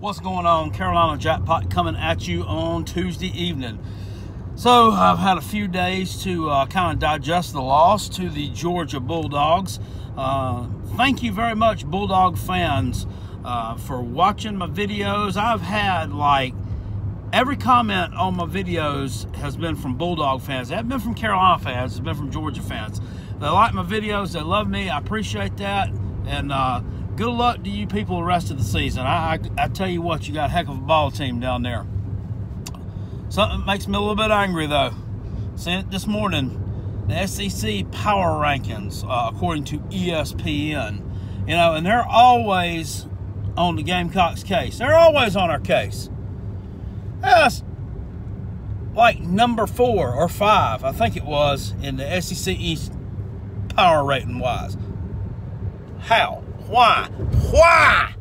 What's going on? Carolina Jackpot coming at you on Tuesday evening. So I've had a few days to kind of digest the loss to the Georgia Bulldogs. Thank you very much, Bulldog fans, for watching my videos. I've had like every comment on my videos has been from Bulldog fans. They haven't been from Carolina fans. It's been from Georgia fans. They like my videos. They love me. I appreciate that. And good luck to you people the rest of the season. I tell you what, you got a heck of a ball team down there. Something that makes me a little bit angry, though. Seen it this morning. The SEC power rankings, according to ESPN. You know, and they're always on the Gamecocks' case. They're always on our case. That's like number 4 or 5, I think it was, in the SEC East power rating-wise. How? Why? Why?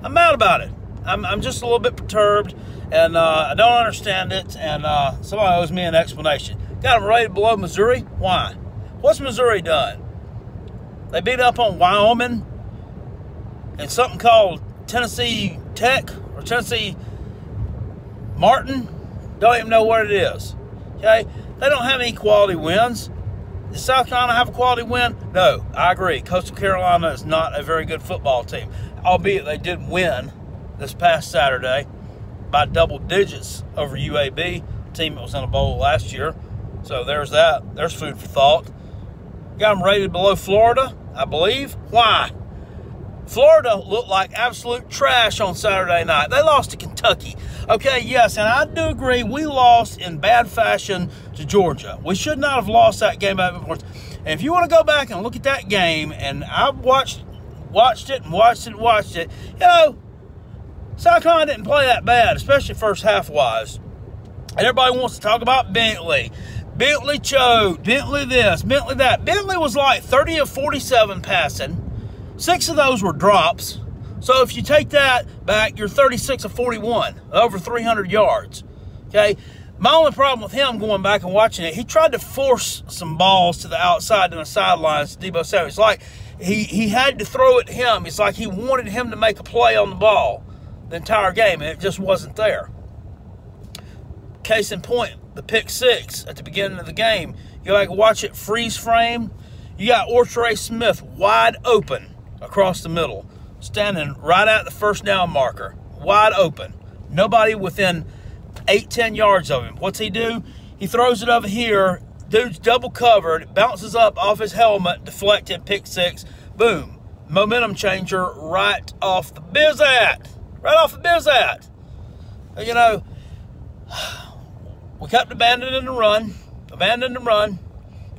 I'm mad about it. I'm just a little bit perturbed, and I don't understand it, and somebody owes me an explanation. Got them rated below Missouri? Why? What's Missouri done? They beat up on Wyoming and something called Tennessee Tech or Tennessee Martin. Don't even know what it is. Okay? They don't have any quality wins. Does South Carolina have a quality win? No, I agree. Coastal Carolina is not a very good football team, albeit they did win this past Saturday by double digits over UAB, team that was in a bowl last year. So there's that. There's food for thought. Got them rated below Florida, I believe. Why? Florida looked like absolute trash on Saturday night. They lost to Kentucky. Okay, yes, and I do agree we lost in bad fashion to Georgia. We should not have lost that game by points. And if you want to go back and look at that game, and I've watched it, you know, South Carolina didn't play that bad, especially first half-wise. And everybody wants to talk about Bentley. Bentley choked, Bentley this, Bentley that. Bentley was like 30 of 47 passing. 6 of those were drops. So if you take that back, you're 36 of 41, over 300 yards. Okay? My only problem with him going back and watching it, he tried to force some balls to the outside and the sidelines to Debo Samuel. It's like he had to throw it to him. It's like he wanted him to make a play on the ball the entire game, and it just wasn't there. Case in point, the pick 6 at the beginning of the game. You go back and watch it freeze frame. You got Ortre Smith wide open across the middle, standing right at the first down marker, wide open. Nobody within 8-10 yards of him. What's he do? He throws it over here. Dude's double covered, bounces up off his helmet, deflected, pick 6. Boom. Momentum changer right off the bizat. Right off the bizat. You know, we kept abandoning the run.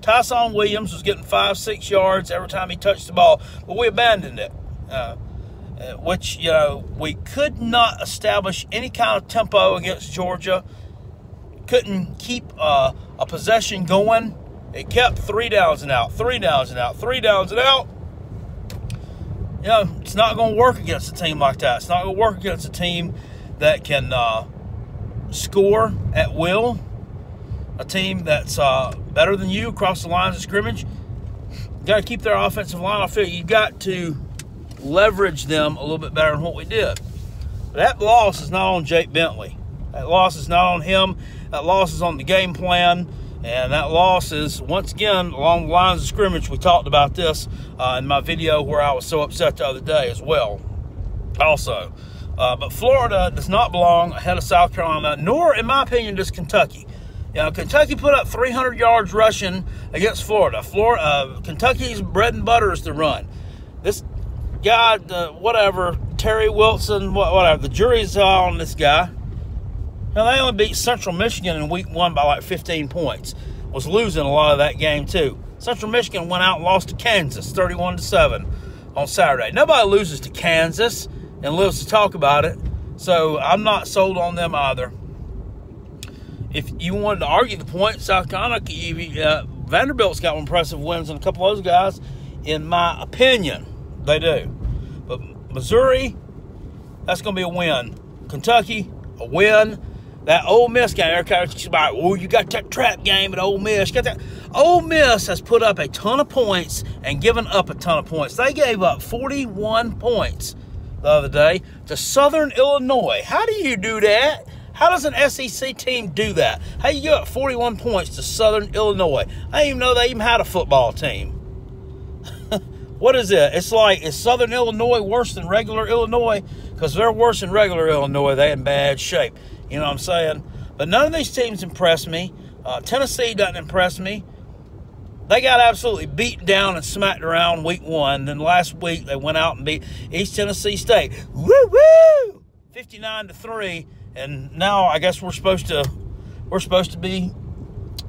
Tyson Williams was getting 5-6 yards every time he touched the ball, but we abandoned it, which, you know, we could not establish any kind of tempo against Georgia. Couldn't keep a possession going. It kept 3 downs and out, 3 downs and out, 3 downs and out. You know, it's not going to work against a team like that. It's not going to work against a team that can score at will. A team that's better than you across the lines of scrimmage. You got to keep their offensive line off field. You got to leverage them a little bit better than what we did. But that loss is not on Jake Bentley. That loss is not on him. That loss is on the game plan. And that loss is, once again, along the lines of scrimmage. We talked about this in my video where I was so upset the other day as well. Also. But Florida does not belong ahead of South Carolina, nor, in my opinion, does Kentucky. You know, Kentucky put up 300 yards rushing against Florida. Kentucky's bread and butter is the run. This guy, whatever, Terry Wilson, whatever, the jury's on this guy. Now, they only beat Central Michigan in week 1 by like 15 points. Was losing a lot of that game, too. Central Michigan went out and lost to Kansas, 31-7 on Saturday. Nobody loses to Kansas and lives to talk about it. So, I'm not sold on them either. If you wanted to argue the point, South Carolina, Vanderbilt's got impressive wins and a couple of those guys. In my opinion, they do. But Missouri, that's going to be a win. Kentucky, a win. That Ole Miss game, everybody's about, oh, you got that trap game at Ole Miss. You got that. Ole Miss has put up a ton of points and given up a ton of points. They gave up 41 points the other day to Southern Illinois. How do you do that? How does an SEC team do that? How you get 41 points to Southern Illinois? I didn't even know they even had a football team. What is it? It's like, is Southern Illinois worse than regular Illinois? Because they're worse than regular Illinois. They're in bad shape. You know what I'm saying? But none of these teams impress me. Tennessee doesn't impress me. They got absolutely beaten down and smacked around week 1. Then last week they went out and beat East Tennessee State. Woo-woo! 59-3. And now I guess we're supposed to be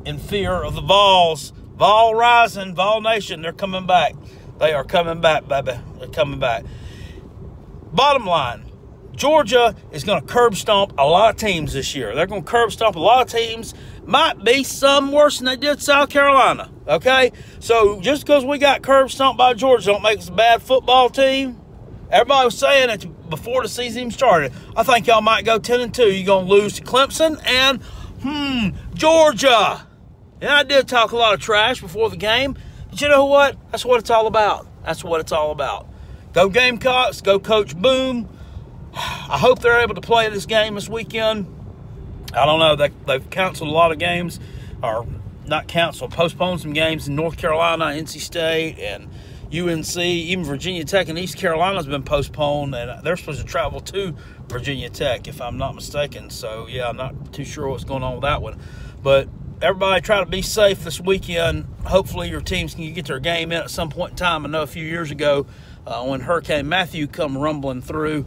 in fear of the Vols. Vol Rising, Vol Nation. They're coming back. They are coming back, baby. They're coming back. Bottom line, Georgia is going to curb stomp a lot of teams this year. They're going to curb stomp a lot of teams. Might be some worse than they did South Carolina, okay? So just because we got curb stomped by Georgia don't make us a bad football team. Everybody was saying it before the season even started. I think y'all might go 10-2. You're going to lose to Clemson and, Georgia. And I did talk a lot of trash before the game. But you know what? That's what it's all about. That's what it's all about. Go Gamecocks. Go Coach Boom. I hope they're able to play this game this weekend. I don't know. They've canceled a lot of games. Or not canceled, postponed some games in North Carolina, NC State, and UNC. Even Virginia Tech and East Carolina has been postponed. And they're supposed to travel to Virginia Tech, if I'm not mistaken. So, yeah, I'm not too sure what's going on with that one. But everybody try to be safe this weekend. Hopefully your teams can get their game in at some point in time. I know a few years ago when Hurricane Matthew come rumbling through,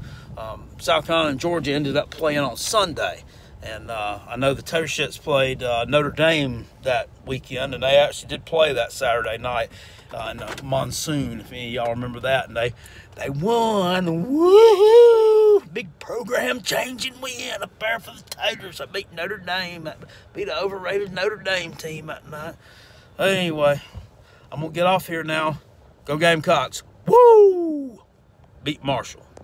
South Carolina and Georgia ended up playing on Sunday. And I know the Tershits played Notre Dame that weekend, and they actually did play that Saturday night in the monsoon, if any of y'all remember that. And they won. Woo-hoo! Big program-changing win up there for the Taters. I beat Notre Dame. Beat an overrated Notre Dame team that night. Anyway, I'm going to get off here now. Go Gamecocks. Woo! Beat Marshall.